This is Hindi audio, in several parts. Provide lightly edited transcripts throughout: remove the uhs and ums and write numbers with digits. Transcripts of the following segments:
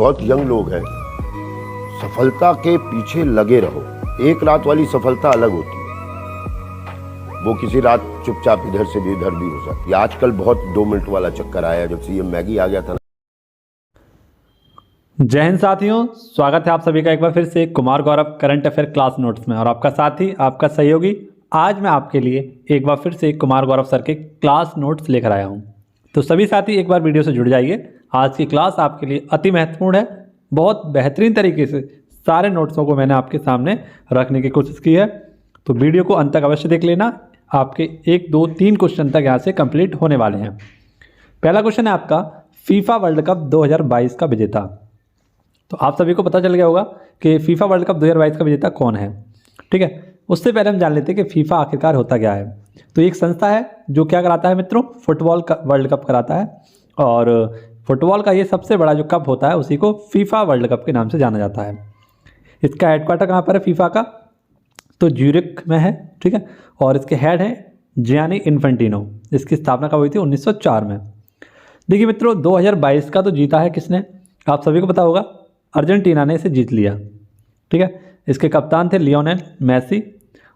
बहुत यंग लोग हैं, सफलता के पीछे लगे रहो। एक रात वाली सफलता अलग होती है, वो किसी रात चुपचाप इधर से भी इधर भी हो सकती है। आजकल बहुत 2 मिनट वाला चक्कर आया जब सीएम मैगी आ गया था। जय हिंद साथियों, स्वागत है आप सभी का एक बार फिर से Kumar Gaurav current affair class notes में। और आपका साथी, आपका सहयोगी, आज मैं आपके लिए एक बार फिर से कुमार गौरव सर के क्लास नोट्स लेकर आया हूं। तो सभी साथी एक बार वीडियो से जुड़ जाइए। आज की क्लास आपके लिए अति महत्वपूर्ण है। बहुत बेहतरीन तरीके से सारे नोट्सों को मैंने आपके सामने रखने की कोशिश की है, तो वीडियो को अंत तक अवश्य देख लेना। आपके 1, 2, 3 क्वेश्चन तक यहाँ से कंप्लीट होने वाले हैं। पहला क्वेश्चन है आपका, फीफा वर्ल्ड कप 2022 का विजेता। तो आप सभी को पता चल गया होगा कि फीफा वर्ल्ड कप 2022 का विजेता कौन है। ठीक है, उससे पहले हम जान लेते हैं कि फीफा आखिरकार होता क्या है। तो एक संस्था है जो क्या कराता है मित्रों, फुटबॉल का वर्ल्ड कप कराता है। और फुटबॉल का ये सबसे बड़ा जो कप होता है उसी को फीफा वर्ल्ड कप के नाम से जाना जाता है। इसका हेडक्वार्टर कहाँ पर है फीफा का, तो ज्यूरिख में है। ठीक है, और इसके हेड हैं जियानी इन्फेंटिनो। इसकी स्थापना कब हुई थी? 1904 में। देखिए मित्रों, 2022 का तो जीता है किसने, आप सभी को पता होगा, अर्जेंटीना ने इसे जीत लिया। ठीक है, इसके कप्तान थे लियोनेल मेसी।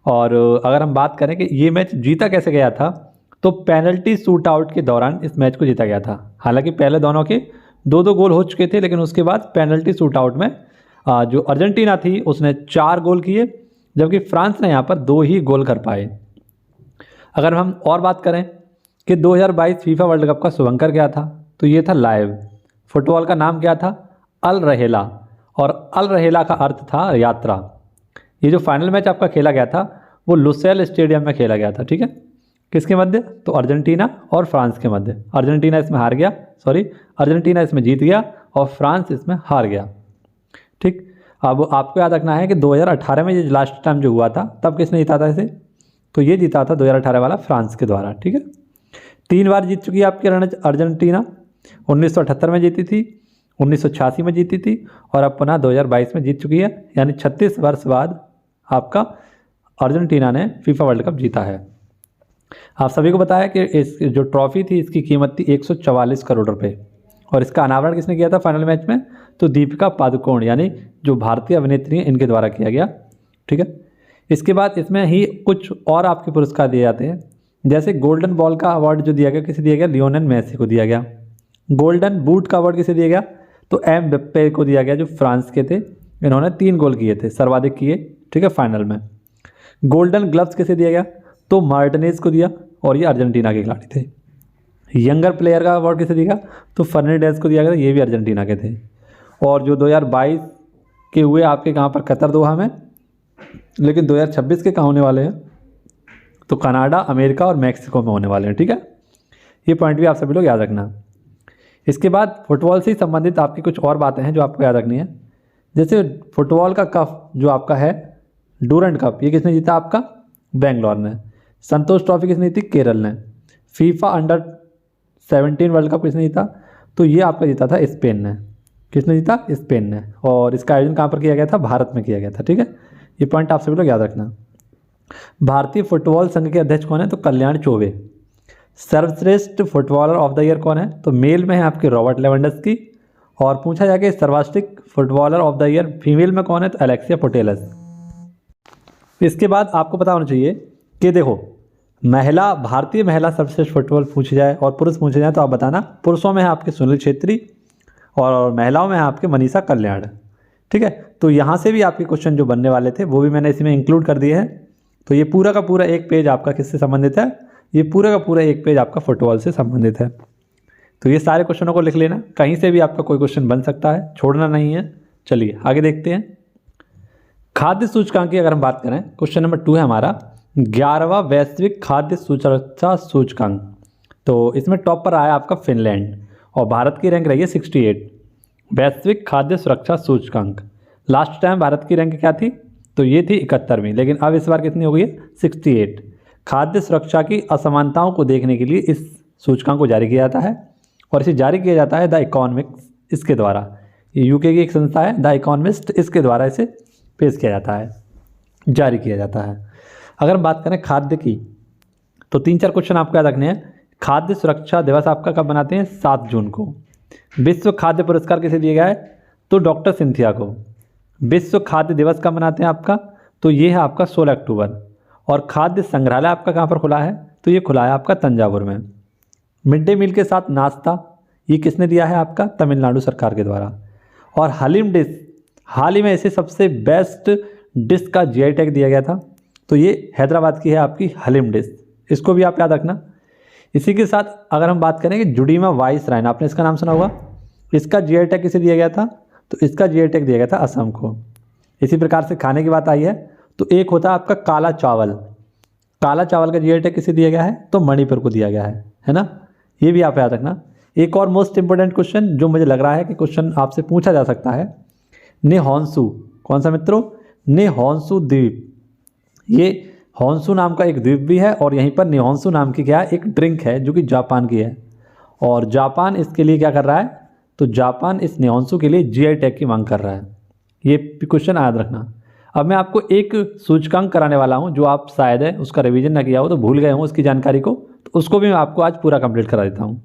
और अगर हम बात करें कि ये मैच जीता कैसे गया था, तो पेनल्टी शूट आउट के दौरान इस मैच को जीता गया था। हालांकि पहले दोनों के 2-2 गोल हो चुके थे, लेकिन उसके बाद पेनल्टी शूट आउट में जो अर्जेंटीना थी उसने 4 गोल किए, जबकि फ्रांस ने यहाँ पर 2 ही गोल कर पाए। अगर हम और बात करें कि 2022 फीफा वर्ल्ड कप का शुभंकर क्या था, तो ये था लाइव। फुटबॉल का नाम क्या था? अल रहेला। और अल रहेला का अर्थ था यात्रा। ये जो फाइनल मैच आपका खेला गया था वो लुसेल स्टेडियम में खेला गया था। ठीक है, किसके मध्य? तो अर्जेंटीना और फ्रांस के मध्य। अर्जेंटीना इसमें हार गया, अर्जेंटीना इसमें जीत गया और फ्रांस इसमें हार गया। ठीक, अब आपको याद रखना है कि 2018 में ये लास्ट टाइम जो हुआ था तब किसने जीता था इसे, तो ये जीता था 2018 वाला फ्रांस के द्वारा। ठीक है, 3 बार जीत चुकी है आपकी अर्जेंटीना। 1978 में जीती थी, 1986 में जीती थी और अब पुनः 2022 में जीत चुकी है। यानी 36 वर्ष बाद आपका अर्जेंटीना ने फीफा वर्ल्ड कप जीता है। आप सभी को पता है कि इस जो ट्रॉफी थी इसकी कीमत थी 144 करोड़ रुपए। और इसका अनावरण किसने किया था फाइनल मैच में? तो दीपिका पादुकोण, यानी जो भारतीय अभिनेत्री हैं, इनके द्वारा किया गया। ठीक है, इसके बाद इसमें ही कुछ और आपके पुरस्कार दिए जाते हैं। जैसे गोल्डन बॉल का अवार्ड जो दिया गया, किसे दिया गया? लियोनेल मेसी को दिया गया। गोल्डन बूट का अवार्ड किसे दिया गया? तो एमबाप्पे को दिया गया, जो फ्रांस के थे। इन्होंने 3 गोल किए थे, सर्वाधिक किए। ठीक है, फाइनल में। गोल्डन ग्लव्स किसे दिया गया? तो मार्टिनेज को दिया, और ये अर्जेंटीना के खिलाड़ी थे। यंगर प्लेयर का अवार्ड किसे दिया? तो फर्नांडिस को दिया गया, ये भी अर्जेंटीना के थे। और जो 2022 के हुए आपके कहाँ पर, कतर दोहा में, लेकिन 2026 के कहाँ होने वाले हैं? तो कनाडा, अमेरिका और मैक्सिको में होने वाले हैं। ठीक है, ये पॉइंट भी आप सभी लोग याद रखना। इसके बाद फुटबॉल से संबंधित आपकी कुछ और बातें हैं जो आपको याद रखनी है। जैसे फुटबॉल का कप जो आपका है डूरंट कप, ये किसने जीता आपका? बेंगलोर ने। संतोष ट्रॉफी किसने जीती? केरल ने। फीफा अंडर 17 वर्ल्ड कप किसने जीता? तो ये आपका जीता था स्पेन ने। किसने जीता? स्पेन ने। और इसका आयोजन कहाँ पर किया गया था? भारत में किया गया था। ठीक है, ये पॉइंट आप सभी लोग याद रखना। भारतीय फुटबॉल संघ के अध्यक्ष कौन है? तो कल्याण चौबे। सर्वश्रेष्ठ फुटबॉलर ऑफ द ईयर कौन है? तो मेल में है आपके रॉबर्ट लेवेंडस्की। और पूछा जाए कि सर्वश्रेष्ठ footballer of the year female में कौन है? तो अलेक्सिया पुटेलस। इसके बाद आपको पता होना चाहिए कि देखो, भारतीय महिला सर्वश्रेष्ठ फुटबॉल पूछी जाए और पुरुष पूछे जाए तो आप बताना। पुरुषों में है आपके सुनील छेत्री और महिलाओं में है आपके मनीषा कल्याण। ठीक है, तो यहाँ से भी आपके क्वेश्चन जो बनने वाले थे वो भी मैंने इसमें इंक्लूड कर दिए हैं। तो ये पूरा का पूरा एक पेज आपका किससे संबंधित है? ये पूरा का पूरा एक पेज आपका फुटबॉल से संबंधित है। तो ये सारे क्वेश्चनों को लिख लेना, कहीं से भी आपका कोई क्वेश्चन बन सकता है, छोड़ना नहीं है। चलिए आगे देखते हैं। खाद्य सूचकांक की अगर हम बात करें, क्वेश्चन नंबर 2 है हमारा 11वां वैश्विक खाद्य सुरक्षा सूचकांक। तो इसमें टॉप पर आया आपका फिनलैंड और भारत की रैंक रही है 68। वैश्विक खाद्य सुरक्षा सूचकांक, लास्ट टाइम भारत की रैंक क्या थी? तो ये थी 71वीं, लेकिन अब इस बार कितनी हो गई है? 68। खाद्य सुरक्षा की असमानताओं को देखने के लिए इस सूचकांक को जारी किया जाता है और इसे जारी किया जाता है द इकोनॉमिक्स, इसके द्वारा। ये यूके की एक संस्था है द इकोनॉमिस्ट, इसके द्वारा इसे पेश किया जाता है, जारी किया जाता है। अगर हम बात करें खाद्य की, तो 3-4 क्वेश्चन आपको याद रखने हैं। खाद्य सुरक्षा दिवस आपका कब मनाते हैं? 7 जून को। विश्व खाद्य पुरस्कार किसे दिया गया है? तो डॉक्टर सिंथिया को। विश्व खाद्य दिवस कब मनाते हैं आपका? तो ये है आपका 16 अक्टूबर। और खाद्य संग्रहालय आपका कहाँ पर खुला है? तो ये खुला है आपका तंजावुर में। मिड डे मील के साथ नाश्ता ये किसने दिया है आपका? तमिलनाडु सरकार के द्वारा। और हलीम डिश, हाल ही में इसे सबसे बेस्ट डिश का जीआई टैग दिया गया था, तो ये हैदराबाद की है आपकी हलीम डिश, इसको भी आप याद रखना। इसी के साथ अगर हम बात करें कि जुडीमा वाइसराय, आपने इसका नाम सुना होगा, इसका जीआई टैग किसे दिया गया था? तो इसका जीआई टैग दिया गया था असम को। इसी प्रकार से खाने की बात आई है तो एक होता है आपका काला चावल, काला चावल का जीआई टैग किसे दिया गया है? तो मणिपुर को दिया गया है ना, ये भी आप याद रखना। एक और मोस्ट इंपोर्टेंट क्वेश्चन जो मुझे लग रहा है कि क्वेश्चन आपसे पूछा जा सकता है, निहोंसू, कौन सा मित्रों? निहोंसू द्वीप। ये होंसू नाम का एक द्वीप भी है और यहीं पर निहोंसू नाम की क्या है, एक ड्रिंक है जो कि जापान की है, और जापान इसके लिए क्या कर रहा है? तो जापान इस निहोंसू के लिए जीआई टैग की मांग कर रहा है। ये क्वेश्चन याद रखना। अब मैं आपको एक सूचकांक कराने वाला हूँ जो आप शायद है उसका रिवीजन ना किया हो तो भूल गए हो उसकी जानकारी को, तो उसको भी मैं आपको आज पूरा कंप्लीट करा देता हूँ।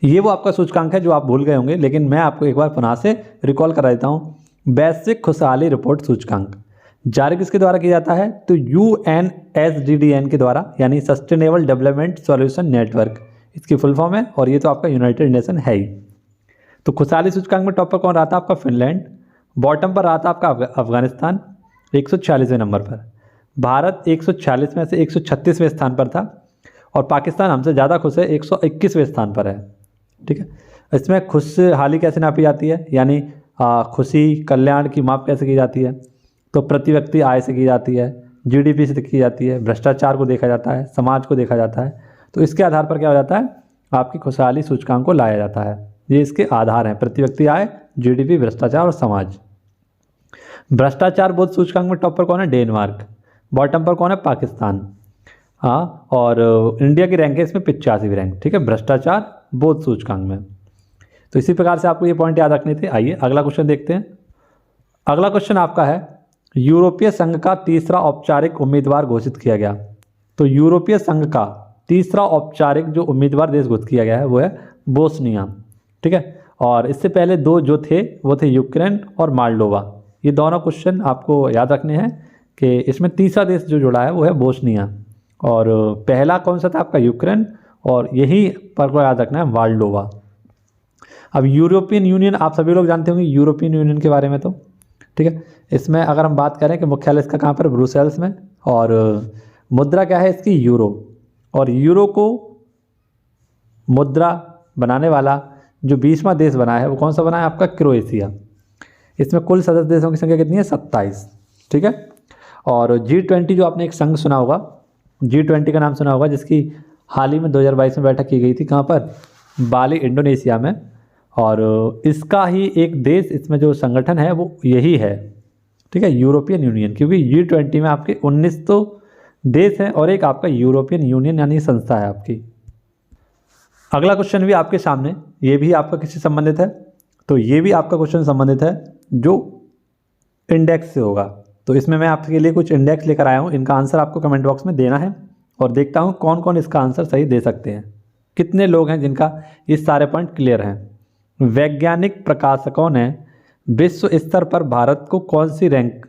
ये वो आपका सूचकांक है जो आप भूल गए होंगे, लेकिन मैं आपको एक बार पुनः से रिकॉल करा देता हूँ। वैश्विक खुशहाली रिपोर्ट सूचकांक जारी किसके द्वारा किया जाता है? तो UNSDDN के द्वारा, यानी सस्टेनेबल डेवलपमेंट सॉल्यूशन नेटवर्क इसकी फुल फॉर्म है, और ये तो आपका यूनाइटेड नेशन है ही। तो खुशहाली सूचकांक में टॉप पर कौन रहा था? आपका फिनलैंड। बॉटम पर रहा था आपका अफगानिस्तान 146वें नंबर पर। भारत 146 में से 136वें स्थान पर था, और पाकिस्तान हमसे ज़्यादा खुश है, 121वें स्थान पर है। ठीक है, इसमें खुशहाली कैसे नापी जाती है, यानी खुशी कल्याण की माप कैसे की जाती है? तो प्रति व्यक्ति आय से की जाती है, GDP से की जाती है, भ्रष्टाचार को देखा जाता है, समाज को देखा जाता है। तो इसके आधार पर क्या हो जाता है? आपकी खुशहाली सूचकांक को लाया जाता है। ये इसके आधार हैं, प्रति व्यक्ति आय, GDP, भ्रष्टाचार और समाज। भ्रष्टाचार बोध सूचकांक में टॉप पर कौन है? डेनमार्क। बॉटम पर कौन है? पाकिस्तान। हाँ, और इंडिया की रैंक है इसमें 85वीं रैंक। ठीक है, भ्रष्टाचार बोध सूचकांक में। तो इसी प्रकार से आपको ये पॉइंट याद रखने थे। आइए अगला क्वेश्चन देखते हैं। अगला क्वेश्चन आपका है, यूरोपीय संघ का तीसरा औपचारिक उम्मीदवार घोषित किया गया। तो यूरोपीय संघ का तीसरा औपचारिक जो उम्मीदवार देश घोषित किया गया है वो है बोस्निया। ठीक है, और इससे पहले दो जो थे वो थे यूक्रेन और माल्डोवा। ये दोनों क्वेश्चन आपको याद रखने हैं कि इसमें तीसरा देश जो जुड़ा है वो है बोस्निया, और पहला कौन सा था आपका? यूक्रेन, और यही पर को याद रखना है माल्डोवा। अब यूरोपियन यूनियन आप सभी लोग जानते होंगे यूरोपियन यूनियन के बारे में, तो ठीक है, इसमें अगर हम बात करें कि मुख्यालय इसका कहाँ पर? ब्रुसेल्स में, और मुद्रा क्या है इसकी? यूरो। और यूरो को मुद्रा बनाने वाला जो 20वां देश बना है वो कौन सा बना है? आपका क्रोएशिया। इसमें कुल सदस्य देशों की संख्या कितनी है? 27। ठीक है, और G20 जो आपने एक संघ सुना होगा, G20 का नाम सुना होगा, जिसकी हाल ही में 2022 में बैठक की गई थी, कहाँ पर? बाली, इंडोनेशिया में। और इसका ही एक देश, इसमें जो संगठन है वो यही है। ठीक है, यूरोपियन यूनियन, क्योंकि G20 में आपके 19 तो देश हैं और एक आपका यूरोपियन यूनियन यानी संस्था है आपकी। अगला क्वेश्चन भी आपके सामने, ये भी आपका किससे संबंधित है? तो ये भी आपका क्वेश्चन संबंधित है जो इंडेक्स से होगा। तो इसमें मैं आपके लिए कुछ इंडेक्स लेकर आया हूँ, इनका आंसर आपको कमेंट बॉक्स में देना है, और देखता हूँ कौन कौन इसका आंसर सही दे सकते हैं। कितने लोग हैं जिनका ये सारे पॉइंट क्लियर हैं। वैज्ञानिक प्रकाशकों ने विश्व स्तर पर भारत को कौन सी रैंक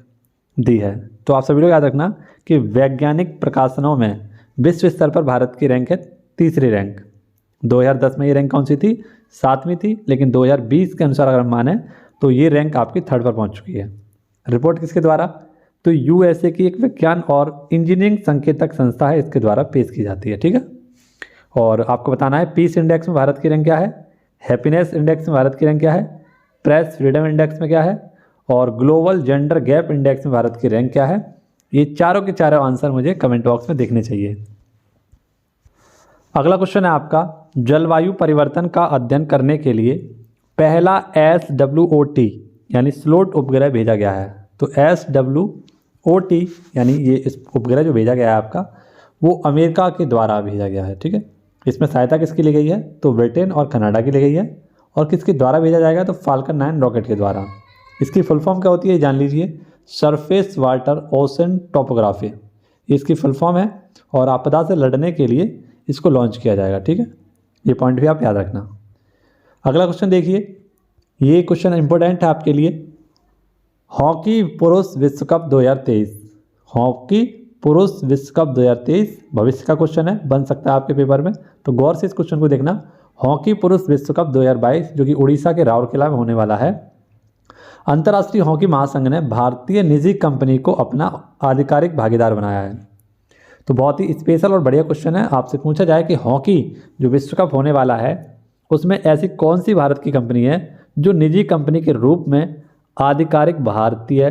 दी है? तो आप सभी लोग याद रखना कि वैज्ञानिक प्रकाशनों में विश्व स्तर पर भारत की रैंक है तीसरी रैंक। 2010 में ये रैंक कौन सी थी? 7वीं थी, लेकिन 2020 के अनुसार अगर हम माने तो ये रैंक आपकी 3rd पर पहुंच चुकी है। रिपोर्ट किसके द्वारा? तो USA की एक विज्ञान और इंजीनियरिंग संकेतक संस्था है, इसके द्वारा पेश की जाती है। ठीक है, और आपको बताना है पीस इंडेक्स में भारत की रैंक क्या है, हैप्पीनेस इंडेक्स में भारत की रैंक क्या है, प्रेस फ्रीडम इंडेक्स में क्या है, और ग्लोबल जेंडर गैप इंडेक्स में भारत की रैंक क्या है। ये चारों के चारों आंसर मुझे कमेंट बॉक्स में देखने चाहिए। अगला क्वेश्चन है आपका, जलवायु परिवर्तन का अध्ययन करने के लिए पहला SWOT यानी स्लोट उपग्रह भेजा गया है। तो SWOT यानी ये इस उपग्रह जो भेजा गया है आपका वो अमेरिका के द्वारा भेजा गया है। ठीक है, इसमें सहायता किसकी ली गई है? तो ब्रिटेन और कनाडा की ली गई है। और किसके द्वारा भेजा जाएगा? तो फाल्कन 9 रॉकेट के द्वारा। इसकी फुल फॉर्म क्या होती है जान लीजिए, सरफेस वाटर ओशन टोपोग्राफी, इसकी फुल फॉर्म है, और आपदा से लड़ने के लिए इसको लॉन्च किया जाएगा। ठीक है, ये पॉइंट भी आप याद रखना। अगला क्वेश्चन देखिए, ये क्वेश्चन इंपॉर्टेंट है आपके लिए। हॉकी पुरुष विश्व कप 2023, हॉकी पुरुष विश्व कप 2023 भविष्य का क्वेश्चन है, बन सकता है आपके पेपर में, तो गौर से इस क्वेश्चन को देखना। हॉकी पुरुष विश्व कप 2022 जो कि उड़ीसा के राउरकेला में होने वाला है, अंतर्राष्ट्रीय हॉकी महासंघ ने भारतीय निजी कंपनी को अपना आधिकारिक भागीदार बनाया है। तो बहुत ही स्पेशल और बढ़िया क्वेश्चन है। आपसे पूछा जाए कि हॉकी जो विश्व कप होने वाला है उसमें ऐसी कौन सी भारत की कंपनी है जो निजी कंपनी के रूप में आधिकारिक भारतीय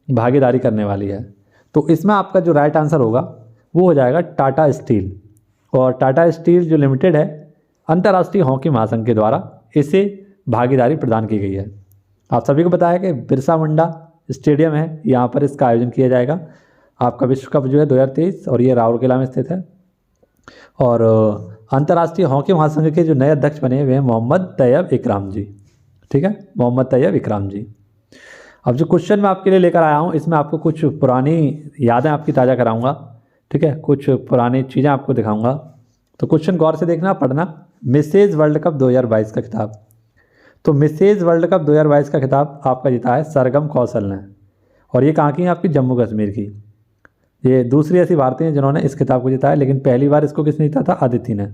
भागीदारी करने वाली है, तो इसमें आपका जो राइट आंसर होगा वो हो जाएगा टाटा स्टील। और टाटा स्टील जो लिमिटेड है अंतर्राष्ट्रीय हॉकी महासंघ के द्वारा इसे भागीदारी प्रदान की गई है। आप सभी को बताया कि बिरसा मुंडा स्टेडियम है, यहाँ पर इसका आयोजन किया जाएगा आपका विश्व कप जो है 2023, और ये राउरकेला में स्थित है। और अंतर्राष्ट्रीय हॉकी महासंघ के जो नए अध्यक्ष बने हुए हैं मोहम्मद तैयब इकराम जी, ठीक है, मोहम्मद तैयब इकराम जी। अब जो क्वेश्चन मैं आपके लिए लेकर आया हूँ इसमें आपको कुछ पुरानी यादें आपकी ताज़ा कराऊंगा, ठीक है, कुछ पुरानी चीज़ें आपको दिखाऊंगा। तो क्वेश्चन गौर से देखना, पढ़ना। मिसेज वर्ल्ड कप 2022 का खिताब, तो मिसेज वर्ल्ड कप 2022 का खिताब आपका जीता है सरगम कौशल ने, और ये कहाँ की है? आपकी जम्मू कश्मीर की। ये दूसरी ऐसी भारतीय हैं जिन्होंने इस खिताब को जीता है, लेकिन पहली बार इसको किसने जीता था? अदिति ने।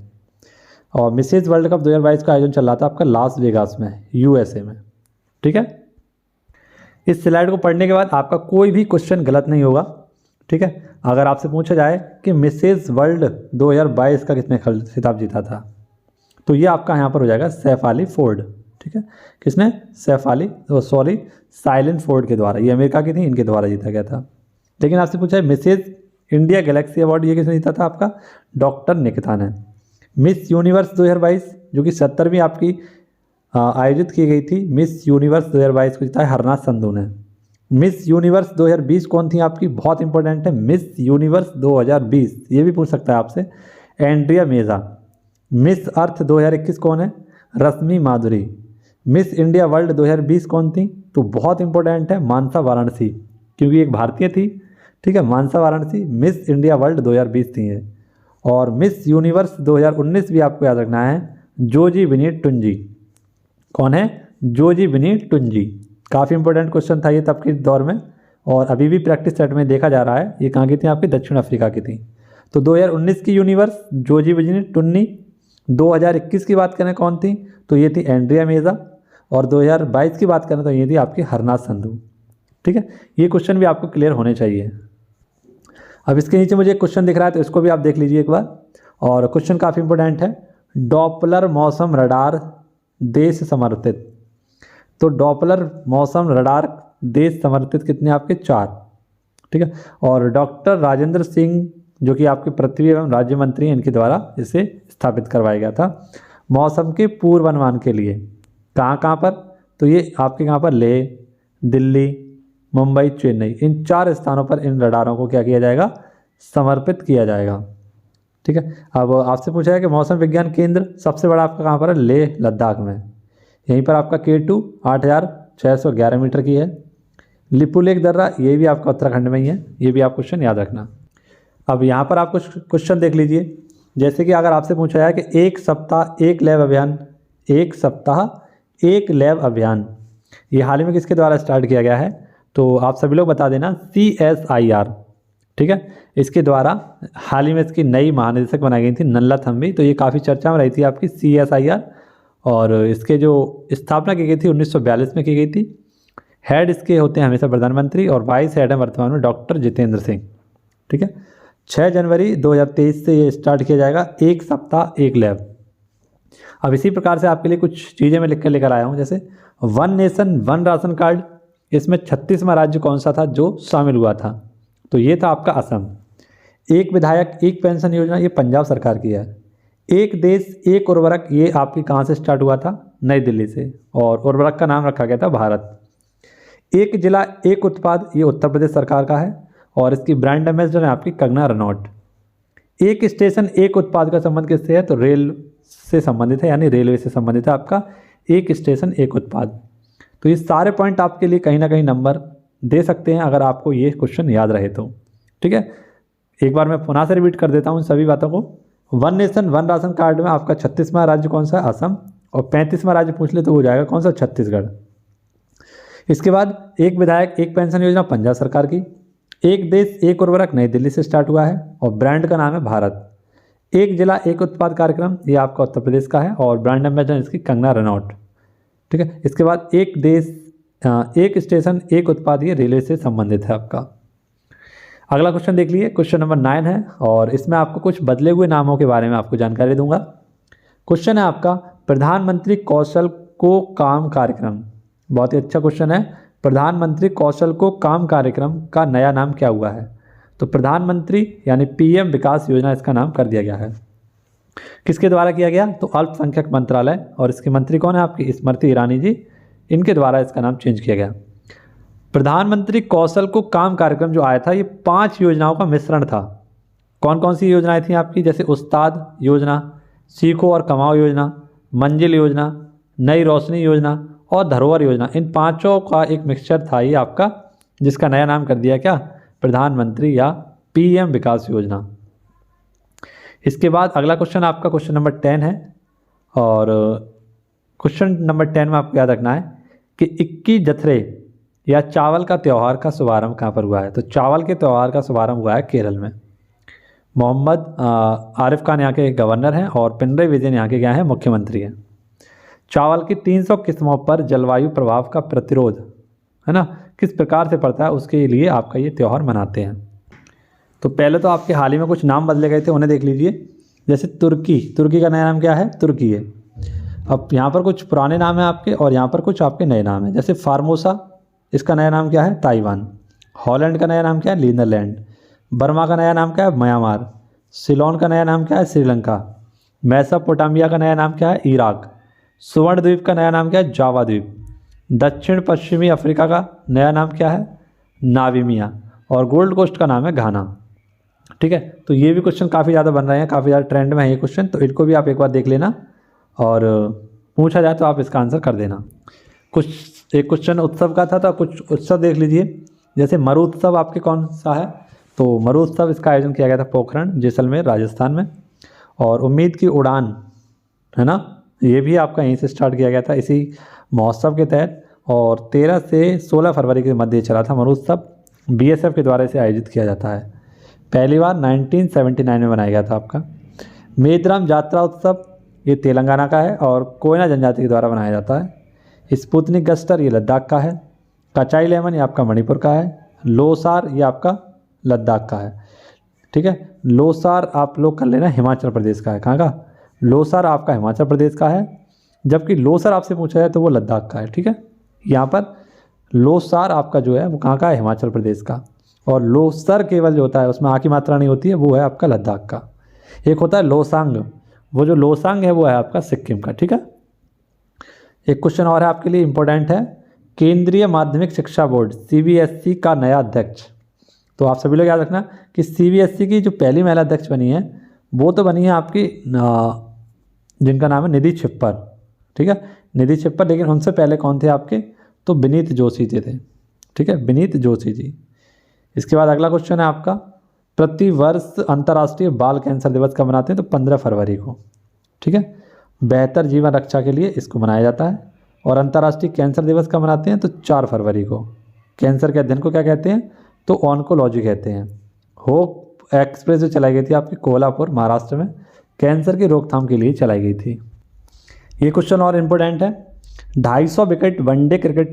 और मिसेज वर्ल्ड कप 2022 का आयोजन चल रहा था आपका लास वेगास में, यूएसए में, ठीक है। इस स्लाइड को पढ़ने के बाद आपका कोई भी क्वेश्चन गलत नहीं होगा, ठीक है। अगर आपसे पूछा जाए कि मिसेज वर्ल्ड 2022 का किसने खिताब जीता था, तो ये आपका यहाँ पर हो जाएगा सैफ अली फोर्ड, ठीक है। किसने? Saif Ali, sorry silent Ford के द्वारा। ये अमेरिका की थी, इनके द्वारा जीता गया था। लेकिन आपसे पूछा है मिसेज इंडिया गैलेक्सी अवार्ड ये किसने जीता था? आपका डॉक्टर निकिता ने। मिस यूनिवर्स 2022 जो कि 70वीं आपकी आयोजित की गई थी, मिस यूनिवर्स 2022 को जीता है हरनाथ संधू ने। मिस यूनिवर्स 2020 कौन थी आपकी? बहुत इंपॉर्टेंट है, मिस यूनिवर्स 2020 ये भी पूछ सकता है आपसे, एंड्रिया मेजा। मिस अर्थ 2021 कौन है? रश्मि माधुरी। मिस इंडिया वर्ल्ड 2020 कौन थी? तो बहुत इंपॉर्टेंट है, मानसा वाराणसी, क्योंकि एक भारतीय थी, ठीक है, मानसा वाराणसी मिस इंडिया वर्ल्ड 2020 थी है। और मिस यूनिवर्स 2019 भी आपको याद रखना है, जोजी विनी टुंजी। कौन है? जोजी विनी टुंजी। काफ़ी इंपॉर्टेंट क्वेश्चन था ये तब के दौर में, और अभी भी प्रैक्टिस सेट में देखा जा रहा है। ये कहाँ की थी? आपकी दक्षिण अफ्रीका की थी। तो 2019 की यूनिवर्स जोजी विनी टुन्नी। 2021 की बात करें कौन थी? तो ये थी एंड्रिया मेजा। और 2022 की बात करें तो ये थी आपकी हरनाथ संधू, ठीक है। ये क्वेश्चन भी आपको क्लियर होने चाहिए। अब इसके नीचे मुझे एक क्वेश्चन दिख रहा है तो इसको भी आप देख लीजिए एक बार, और क्वेश्चन काफ़ी इंपॉर्टेंट है। डॉपलर मौसम रडार देश समर्थित, तो डॉपलर मौसम रडार देश समर्थित कितने आपके? 4, ठीक है। और डॉक्टर राजेंद्र सिंह जो कि आपके पृथ्वी एवं राज्य मंत्री हैं, इनके द्वारा इसे स्थापित करवाया गया था मौसम के पूर्वानुमान के लिए। कहाँ पर? तो ये आपके कहाँ पर? लेह, दिल्ली, मुंबई, चेन्नई, इन 4 स्थानों पर इन रडारों को क्या किया जाएगा? समर्पित किया जाएगा, ठीक है। अब आपसे पूछा है कि मौसम विज्ञान केंद्र सबसे बड़ा आपका कहाँ पर है? लेह लद्दाख में। यहीं पर आपका K2 8611 मीटर की है। लिपुलेख दर्रा ये भी आपका उत्तराखंड में ही है, ये भी आप क्वेश्चन याद रखना। अब यहाँ पर आप कुछ क्वेश्चन देख लीजिए, जैसे कि अगर आपसे पूछा है कि एक सप्ताह एक लैब अभियान, एक सप्ताह एक लैब अभियान ये हाल ही में किसके द्वारा स्टार्ट किया गया है? तो आप सभी लोग बता देना, CSIR, ठीक है। इसके द्वारा हाल ही में इसकी नई महानिदेशक बनाई गई थी नल्ला थम्बी, तो ये काफ़ी चर्चा में रही थी आपकी CSIR, और इसके जो स्थापना की गई थी 1942 में की गई थी। हेड इसके होते हैं हमेशा प्रधानमंत्री, और वाइस हेड है वर्तमान में डॉक्टर जितेंद्र सिंह, ठीक है। 6 जनवरी 2023 से ये स्टार्ट किया जाएगा, एक सप्ताह एक लैब। अब इसी प्रकार से आपके लिए कुछ चीज़ें मैं लिख कर लेकर आया हूँ, जैसे one nation one ration card, इसमें 36वां राज्य कौन सा था जो शामिल हुआ था? तो ये था आपका असम। एक विधायक एक पेंशन योजना, ये पंजाब सरकार की है। एक देश एक उर्वरक, ये आपकी कहाँ से स्टार्ट हुआ था? नई दिल्ली से, और उर्वरक का नाम रखा गया था भारत। एक जिला एक उत्पाद, ये उत्तर प्रदेश सरकार का है, और इसकी ब्रांड एम्बेसडर है आपकी कंगना रनौत। एक स्टेशन एक उत्पाद का संबंध किससे है? तो रेल से संबंधित है, यानी रेलवे से संबंधित है आपका एक स्टेशन एक उत्पाद। तो ये सारे पॉइंट आपके लिए कहीं ना कहीं नंबर दे सकते हैं अगर आपको ये क्वेश्चन याद रहे तो, ठीक है। एक बार मैं पुनः से रिपीट कर देता हूँ सभी बातों को। One nation one ration card में आपका 36वां राज्य कौन सा है? असम। और 35वां राज्य पूछ ले तो हो जाएगा कौन सा? छत्तीसगढ़, इसके बाद एक विधायक एक पेंशन योजना पंजाब सरकार की। एक देश एक उर्वरक नई दिल्ली से स्टार्ट हुआ है और ब्रांड का नाम है भारत। एक जिला एक उत्पाद कार्यक्रम ये आपका उत्तर प्रदेश का है और ब्रांड एम्बेसडर इसकी कंगना रनौत। ठीक है, इसके बाद एक देश एक स्टेशन एक उत्पाद ये रेलवे से संबंधित है आपका। अगला क्वेश्चन देख लीजिए, क्वेश्चन नंबर 9 है और इसमें आपको कुछ बदले हुए नामों के बारे में आपको जानकारी दूंगा। क्वेश्चन है आपका प्रधानमंत्री कौशल को काम कार्यक्रम। बहुत ही अच्छा क्वेश्चन है। प्रधानमंत्री कौशल को काम कार्यक्रम का नया नाम क्या हुआ है? तो प्रधानमंत्री यानी पीएम विकास योजना इसका नाम कर दिया गया है। किसके द्वारा किया गया? तो अल्पसंख्यक मंत्रालय और इसके मंत्री कौन है आपकी? स्मृति ईरानी जी, इनके द्वारा इसका नाम चेंज किया गया। प्रधानमंत्री कौशल को काम कार्यक्रम जो आया था ये 5 योजनाओं का मिश्रण था। कौन कौन सी योजनाएं थी आपकी? जैसे उस्ताद योजना, सीखो और कमाओ योजना, मंजिल योजना, नई रोशनी योजना और धरोहर योजना। इन 5 का एक मिक्सचर था ये आपका, जिसका नया नाम कर दिया क्या? प्रधानमंत्री या पीएम विकास योजना। इसके बाद अगला क्वेश्चन आपका क्वेश्चन नंबर 10 है और क्वेश्चन नंबर 10 में आपको याद रखना है कि 21 जथरे या चावल का त्यौहार का शुभारंभ कहाँ पर हुआ है? तो चावल के त्यौहार का शुभारंभ हुआ है केरल में। मोहम्मद आरिफ खान यहाँ के गवर्नर हैं और पिनराई विजयन यहाँ के क्या हैं? मुख्यमंत्री हैं। चावल की 300 किस्मों पर जलवायु प्रभाव का प्रतिरोध है ना किस प्रकार से पड़ता है, उसके लिए आपका ये त्यौहार मनाते हैं। तो पहले तो आपके हाल ही में कुछ नाम बदले गए थे, उन्हें देख लीजिए। जैसे तुर्की का नया नाम क्या है? तुर्की है। अब यहाँ पर कुछ पुराने नाम हैं आपके और यहाँ पर कुछ आपके नए नाम हैं। जैसे फार्मोसा, इसका नया नाम क्या है? ताइवान। हॉलैंड का नया नाम क्या है? नीदरलैंड। बर्मा का नया नाम क्या है? म्यांमार। सिलोन का नया नाम क्या है? श्रीलंका। मेसोपोटामिया का नया नाम क्या है? इराक। सुवर्ण द्वीप का नया नाम क्या है? जावा द्वीप। दक्षिण पश्चिमी अफ्रीका का नया नाम क्या है? नामीबिया। और गोल्ड कोस्ट का नाम है घाना। ठीक है, तो ये भी क्वेश्चन काफ़ी ज़्यादा बन रहे हैं, काफ़ी ज़्यादा ट्रेंड में है ये क्वेश्चन, तो इनको भी आप एक बार देख लेना और पूछा जाए तो आप इसका आंसर कर देना। कुछ एक क्वेश्चन उत्सव का था तो कुछ उत्सव देख लीजिए। जैसे मरु उत्सव आपके कौन सा है? तो मरु उत्सव इसका आयोजन किया गया था पोखरण जैसलमेर राजस्थान में। और उम्मीद की उड़ान है ना, ये भी आपका यहीं से स्टार्ट किया गया था इसी महोत्सव के तहत और 13 से 16 फरवरी के मध्य चला था मरु उत्सव। बीएसएफ के द्वारा इसे आयोजित किया जाता है। पहली बार 1979 में बनाया गया था आपका। मेदराम जात्रा उत्सव ये तेलंगाना का है और कोयना जनजाति के द्वारा बनाया जाता है। स्पुतनिक गस्टर ये लद्दाख का है। कचाई लेमन ये आपका मणिपुर का है। लोसार ये आपका लद्दाख का है। ठीक है, लोसार आप लोग कर लेना हिमाचल प्रदेश का है। कहाँ का? लोसार आपका हिमाचल प्रदेश का है, जबकि लोसर आपसे पूछा जाए तो वो लद्दाख का है। ठीक है, यहाँ पर लोसार आपका जो है वो कहाँ का है? हिमाचल प्रदेश का। और लोसर केवल जो होता है उसमें आ की मात्रा नहीं होती है, वो है आपका लद्दाख का। एक होता है लोसांग, वो जो लोसांग है वो है आपका सिक्किम का। ठीक है, एक क्वेश्चन और है आपके लिए इम्पोर्टेंट है। केंद्रीय माध्यमिक शिक्षा बोर्ड सीबीएसई का नया अध्यक्ष। तो आप सभी लोग याद रखना कि सीबीएसई की जो पहली महिला अध्यक्ष बनी है वो तो बनी है आपकी जिनका नाम है निधि छिप्पर। ठीक है, निधि छिप्पर, लेकिन उनसे पहले कौन थे आपके? तो विनीत जोशी जी थे। ठीक है, विनीत जोशी जी। इसके बाद अगला क्वेश्चन है आपका, प्रतिवर्ष अंतर्राष्ट्रीय बाल कैंसर दिवस कब मनाते हैं? तो 15 फरवरी को। ठीक है, बेहतर जीवन रक्षा के लिए इसको मनाया जाता है। और अंतर्राष्ट्रीय कैंसर दिवस कब मनाते हैं? तो 4 फरवरी को। कैंसर के अध्ययन को क्या कहते हैं? तो ऑन्कोलॉजी कहते हैं। होप एक्सप्रेस जो चलाई गई थी आपकी कोल्हापुर महाराष्ट्र में, कैंसर की रोकथाम के लिए चलाई गई थी। ये क्वेश्चन और इम्पोर्टेंट है। 250 विकेट वनडे क्रिकेट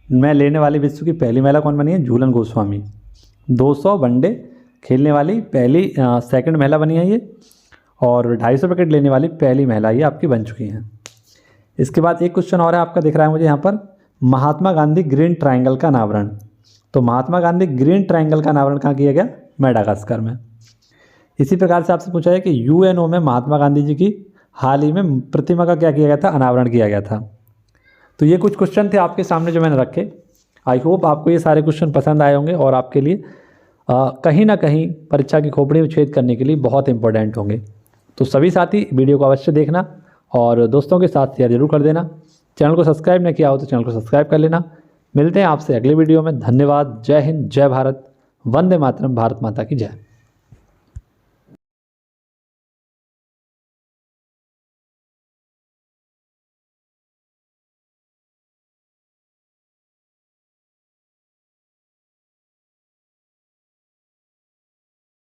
में लेने वाली विश्व की पहली महिला कौन बनी है? झूलन गोस्वामी। 200 वनडे खेलने वाली पहली सेकंड महिला बनी है ये, और 250 विकेट लेने वाली पहली महिला ये आपकी बन चुकी हैं। इसके बाद एक क्वेश्चन और है आपका, दिख रहा है मुझे यहाँ पर, महात्मा गांधी ग्रीन ट्रायंगल का अनावरण। तो महात्मा गांधी ग्रीन ट्रायंगल का अनावरण कहाँ किया गया? मेडागास्कर में। इसी प्रकार से आपसे पूछा है कि यूएनओ में महात्मा गांधी जी की हाल ही में प्रतिमा का क्या किया गया था? अनावरण किया गया था। तो ये कुछ क्वेश्चन थे आपके सामने जो मैंने रखे। आई होप आपको ये सारे क्वेश्चन पसंद आए होंगे और आपके लिए कहीं ना कहीं परीक्षा की खोपड़ी में छेद करने के लिए बहुत इंपॉर्टेंट होंगे। तो सभी साथी वीडियो को अवश्य देखना और दोस्तों के साथ शेयर जरूर कर देना। चैनल को सब्सक्राइब नहीं किया हो तो चैनल को सब्सक्राइब कर लेना। मिलते हैं आपसे अगले वीडियो में। धन्यवाद। जय हिंद, जय भारत, वंदे मातरम, भारत माता की जय।